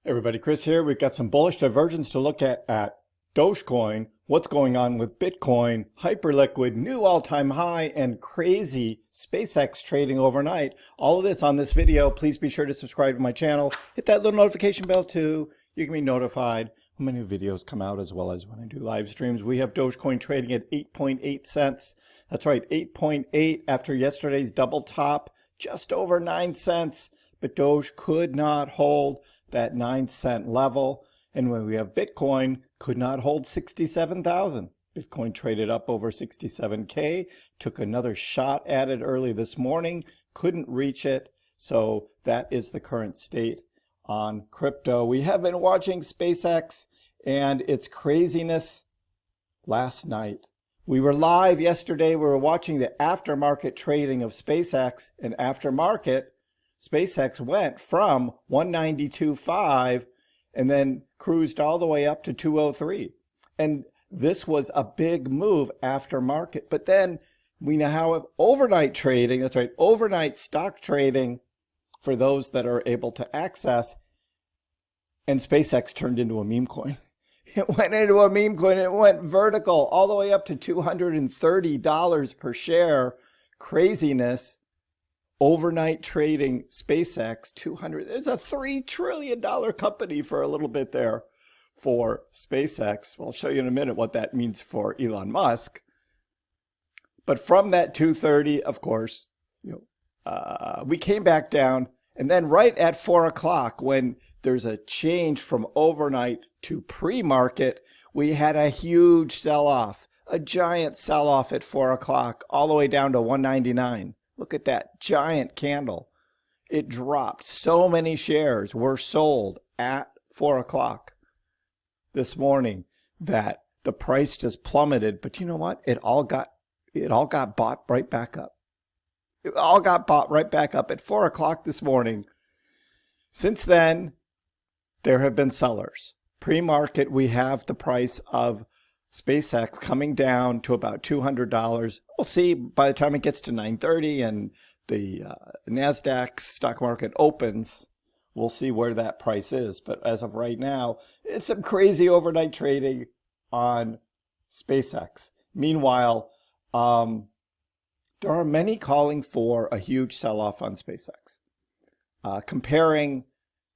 Everybody, Chris here. We've got some bullish divergence to look at Dogecoin, what's going on with Bitcoin, Hyperliquid, new all-time high, and crazy SpaceX trading overnight. All of this on this video. Please be sure to subscribe to my channel. Hit that little notification bell too. You can be notified when my new videos come out, as well as when I do live streams. We have Dogecoin trading at 8.8 cents. That's right, 8.8 after yesterday's double top, just over 9 cents. But Doge could not hold that 9-cent level. And when we have Bitcoin, could not hold 67,000. Bitcoin traded up over 67K, took another shot at it early this morning, couldn't reach it. So that is the current state on crypto. We have been watching SpaceX and its craziness last night. We were live yesterday. We were watching the aftermarket trading of SpaceX, and aftermarket SpaceX went from 192.5 and then cruised all the way up to 203. And this was a big move after market. But then we now have overnight trading. That's right, overnight stock trading for those that are able to access. And SpaceX turned into a meme coin. It went into a meme coin. It went vertical all the way up to $230 per share. Craziness. Overnight trading SpaceX 200. There's a $3 trillion company for a little bit there for SpaceX. I'll show you in a minute what that means for Elon Musk. But from that 230, of course, we came back down, and then right at 4 o'clock, when there's a change from overnight to pre-market, we had a huge sell-off, a giant sell-off at 4 o'clock, all the way down to 199. Look at that giant candle. It dropped. So many shares were sold at 4 o'clock this morning that the price just plummeted. But you know what? It all got bought right back up. It all got bought right back up at 4 o'clock this morning. Since then, there have been sellers. Pre-market, we have the price of SpaceX coming down to about $200. We'll see by the time it gets to 9:30 and the NASDAQ stock market opens, we'll see where that price is. But as of right now, it's some crazy overnight trading on SpaceX. Meanwhile, there are many calling for a huge sell-off on SpaceX. Comparing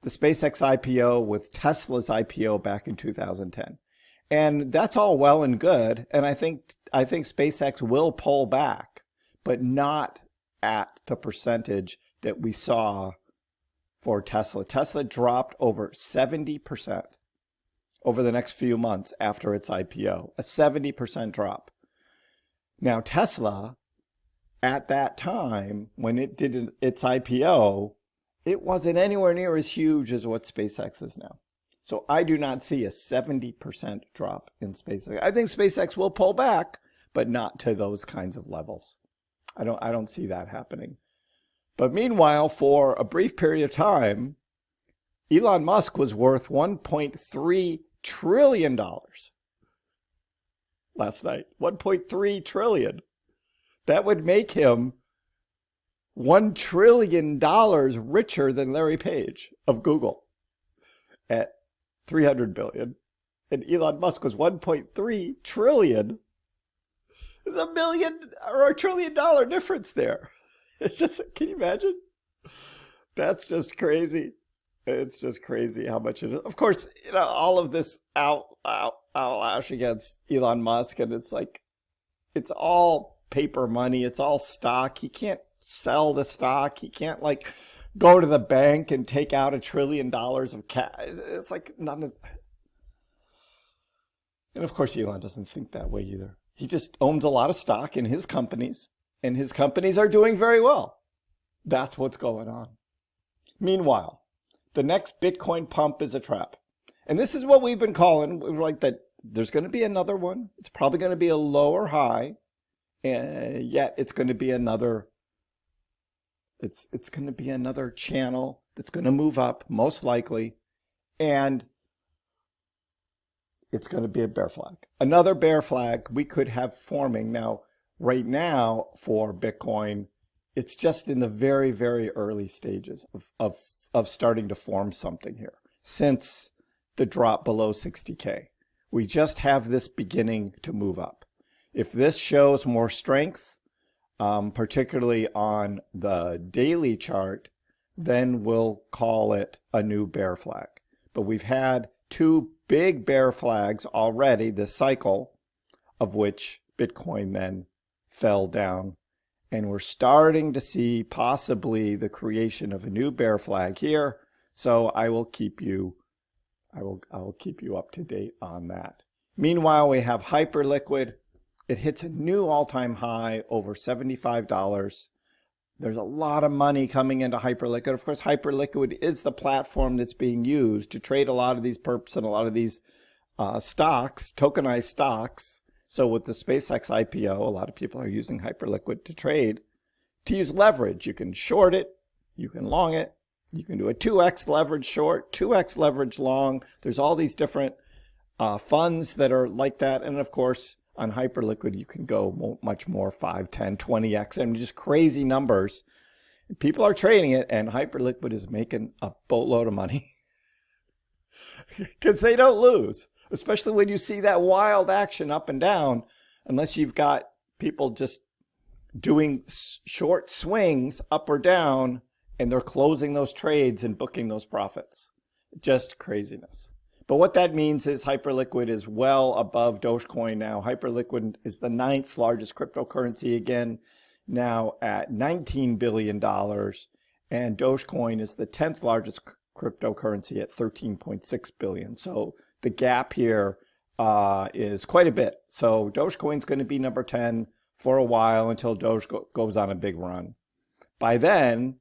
the SpaceX IPO with Tesla's IPO back in 2010. And that's all well and good. And I think SpaceX will pull back, but not at the percentage that we saw for Tesla. Tesla dropped over 70% over the next few months after its IPO, a 70% drop. Now, Tesla, at that time, when it did its IPO, it wasn't anywhere near as huge as what SpaceX is now. So I do not see a 70% drop in SpaceX. I think SpaceX will pull back, but not to those kinds of levels. I don't see that happening. But meanwhile, for a brief period of time, Elon Musk was worth $1.3 trillion last night. $1.3 trillion. That would make him $1 trillion richer than Larry Page of Google at $300 billion, and Elon Musk was $1.3 trillion. There's $1 billion or $1 trillion difference there. It's just, can you imagine? That's just crazy. It's just crazy how much it is. Of course, all of this outlash against Elon Musk, and it's like, it's all paper money. It's all stock. He can't sell the stock. He can't go to the bank and take out $1 trillion of cash. It's like none of. And of course, Elon doesn't think that way either. He just owns a lot of stock in his companies, and his companies are doing very well. That's what's going on. Meanwhile, the next Bitcoin pump is a trap. And this is what we've been calling. We're like that. There's going to be another one. It's probably going to be a lower high, and yet it's going to be another. It's going to be another channel that's going to move up, most likely, and it's going to be a bear flag. Another bear flag we could have forming. Now, right now for Bitcoin, it's just in the very, very early stages of starting to form something here. since the drop below 60K. We just have this beginning to move up. If this shows more strength, particularly on the daily chart, then we'll call it a new bear flag. But we've had two big bear flags already this cycle, of which Bitcoin then fell down. And we're starting to see possibly the creation of a new bear flag here. So I will keep you up to date on that. Meanwhile, we have Hyperliquid. It hits a new all-time high over $75. There's a lot of money coming into Hyperliquid. Of course, Hyperliquid is the platform that's being used to trade a lot of these perps and a lot of these stocks, tokenized stocks. So with the SpaceX IPO, a lot of people are using Hyperliquid to trade, to use leverage. You can short it, you can long it, you can do a 2x leverage short, 2x leverage long. There's all these different funds that are like that. And of course, on Hyperliquid, you can go much more, 5, 10, 20x, and just crazy numbers. People are trading it, and Hyperliquid is making a boatload of money because they don't lose, especially when you see that wild action up and down, unless you've got people just doing short swings up or down, and they're closing those trades and booking those profits. Just craziness. But what that means is Hyperliquid is well above Dogecoin now. Hyperliquid is the 9th largest cryptocurrency again, now at $19 billion. And Dogecoin is the 10th largest cryptocurrency at $13.6 billion. So the gap here is quite a bit. So Dogecoin's going to be number 10 for a while until Doge goes on a big run. By then,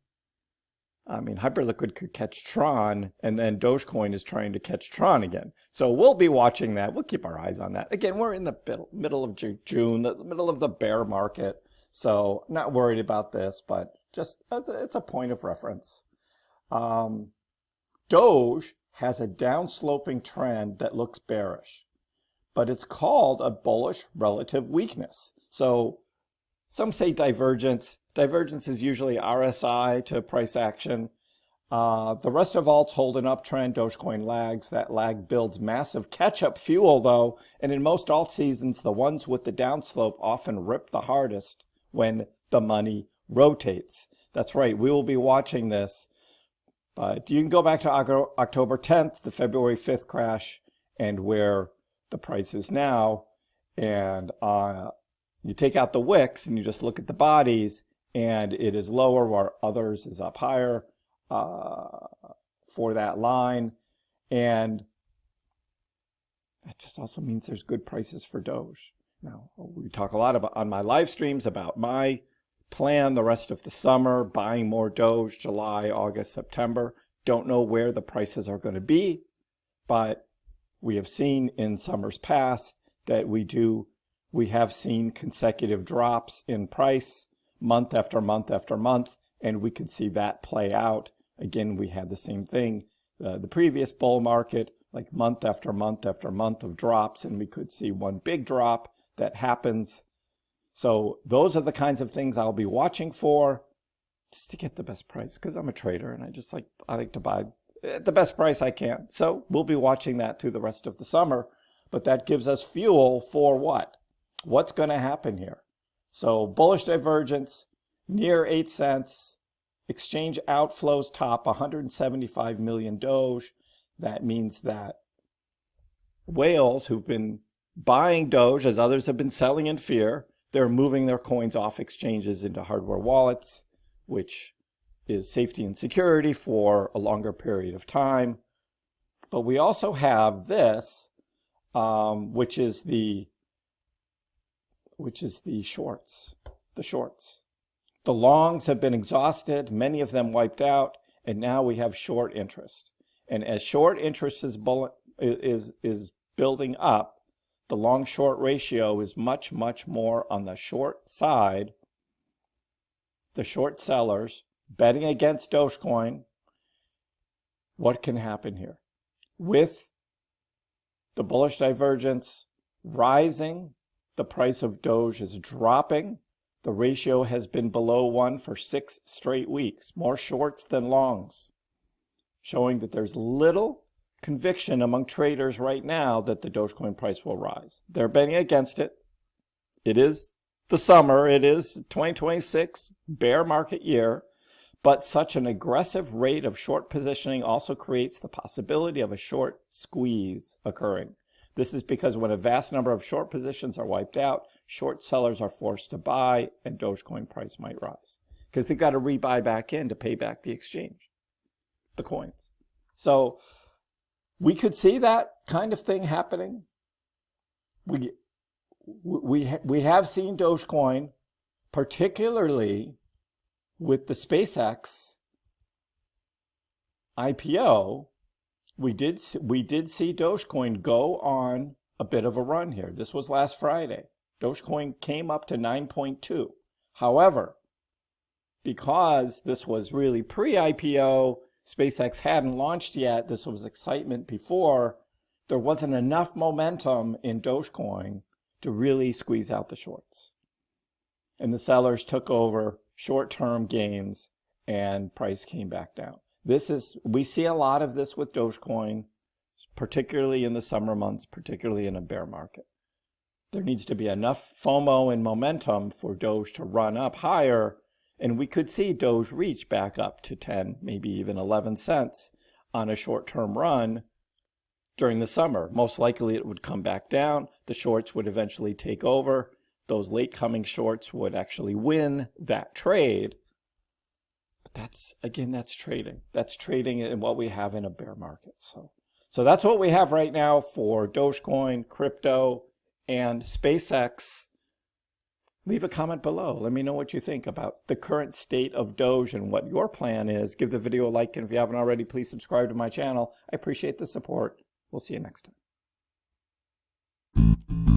I mean, Hyperliquid could catch Tron, and then Dogecoin is trying to catch Tron again. So we'll be watching that. We'll keep our eyes on that. Again, we're in the middle of June, the middle of the bear market. So not worried about this, but just it's a point of reference. Doge has a downsloping trend that looks bearish, but it's called a bullish relative weakness. So some say divergence. Divergence is usually RSI to price action. The rest of alts hold an uptrend. Dogecoin lags. That lag builds massive catch-up fuel, though. And in most alt seasons, the ones with the downslope often rip the hardest when the money rotates. That's right. We will be watching this. But you can go back to October 10th, the February 5th crash, and where the price is now. And you take out the wicks and you just look at the bodies, and it is lower where others is up higher for that line. And that just also means there's good prices for Doge. Now, we talk a lot about on my live streams about my plan the rest of the summer, buying more Doge, July, August, September. Don't know where the prices are going to be, but we have seen in summers past that we have seen consecutive drops in price month after month after month, and we could see that play out. Again, we had the same thing the previous bull market, like month after month after month of drops, and we could see one big drop that happens. So those are the kinds of things I'll be watching for, just to get the best price, because I'm a trader and I like to buy at the best price I can. So we'll be watching that through the rest of the summer, but that gives us fuel for what? What's going to happen here? So bullish divergence near 8 cents, exchange outflows top 175 million Doge. That means that whales who've been buying Doge as others have been selling in fear, they're moving their coins off exchanges into hardware wallets, which is safety and security for a longer period of time. But we also have this, which is the shorts. The longs have been exhausted, many of them wiped out, and now we have short interest. And as short interest is building up, the long-short ratio is much, much more on the short side. The short sellers betting against Dogecoin. What can happen here? With the bullish divergence rising, the price of Doge is dropping. The ratio has been below 1 for 6 straight weeks, more shorts than longs, showing that there's little conviction among traders right now that the Dogecoin price will rise. They're betting against it. It is the summer. It is 2026 bear market year. But such an aggressive rate of short positioning also creates the possibility of a short squeeze occurring. This is because when a vast number of short positions are wiped out, short sellers are forced to buy and Dogecoin price might rise because they've got to rebuy back in to pay back the exchange, the coins. So we could see that kind of thing happening. We have seen Dogecoin, particularly with the SpaceX IPO, we did see Dogecoin go on a bit of a run here. This was last Friday. Dogecoin came up to 9.2. However, because this was really pre-IPO, SpaceX hadn't launched yet, this was excitement before, there wasn't enough momentum in Dogecoin to really squeeze out the shorts. And the sellers took over short-term gains and price came back down. We see a lot of this with Dogecoin, particularly in the summer months, particularly in a bear market. There needs to be enough FOMO and momentum for Doge to run up higher, and we could see Doge reach back up to 10, maybe even 11 cents on a short-term run during the summer. Most likely it would come back down. The shorts would eventually take over. Those late coming shorts would actually win that trade. But that's trading. That's trading in what we have in a bear market. So that's what we have right now for Dogecoin, crypto, and SpaceX. Leave a comment below. Let me know what you think about the current state of Doge and what your plan is. Give the video a like, and if you haven't already, please subscribe to my channel. I appreciate the support. We'll see you next time.